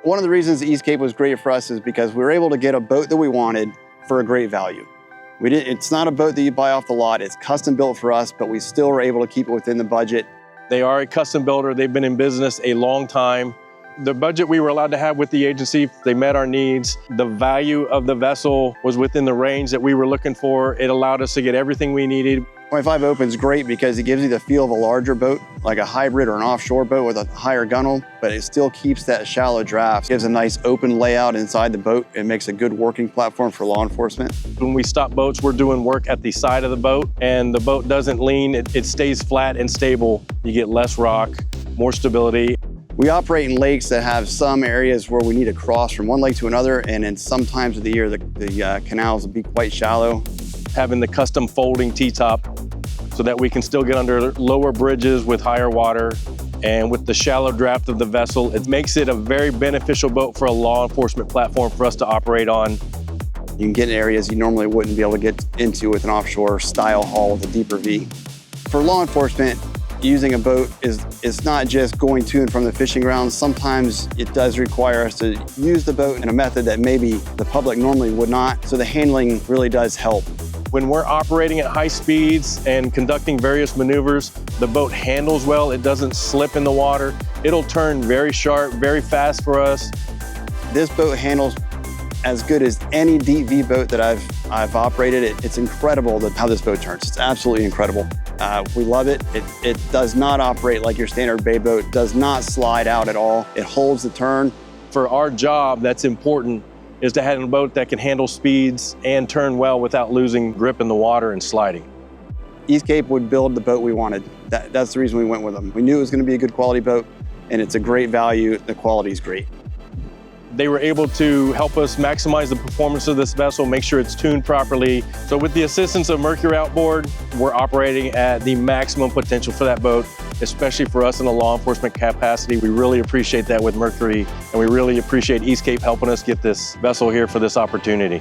One of the reasons East Cape was great for us is because we were able to get a boat that we wanted for a great value. It's not a boat that you buy off the lot. It's custom built for us, but we still were able to keep it within the budget. They are a custom builder. They've been in business a long time. The budget we were allowed to have with the agency, they met our needs. The value of the vessel was within the range that we were looking for. It allowed us to get everything we needed. 25 Open is great because it gives you the feel of a larger boat, like a hybrid or an offshore boat with a higher gunnel, but it still keeps that shallow draft. It gives a nice open layout inside the boat. It makes a good working platform for law enforcement. When we stop boats, we're doing work at the side of the boat, and the boat doesn't lean. It stays flat and stable. You get less rock, more stability. We operate in lakes that have some areas where we need to cross from one lake to another, and in some times of the year, the canals will be quite shallow. Having the custom folding T-top so that we can still get under lower bridges with higher water, and with the shallow draft of the vessel, it makes it a very beneficial boat for a law enforcement platform for us to operate on. You can get in areas you normally wouldn't be able to get into with an offshore style hull with a deeper V. For law enforcement, using a boat is not just going to and from the fishing grounds. Sometimes it does require us to use the boat in a method that maybe the public normally would not, so the handling really does help. When we're operating at high speeds and conducting various maneuvers, the boat handles well. It doesn't slip in the water. It'll turn very sharp, very fast for us. This boat handles as good as any deep V boat that I've operated. It's incredible how this boat turns. It's absolutely incredible. We love it. It does not operate like your standard bay boat. It does not slide out at all. It holds the turn. For our job, that's important, is to have a boat that can handle speeds and turn well without losing grip in the water and sliding. East Cape would build the boat we wanted. That's the reason we went with them. We knew it was going to be a good quality boat, and it's a great value. The quality is great. They were able to help us maximize the performance of this vessel, make sure it's tuned properly. So with the assistance of Mercury Outboard, we're operating at the maximum potential for that boat, especially for us in a law enforcement capacity. We really appreciate that with Mercury, and we really appreciate East Cape helping us get this vessel here for this opportunity.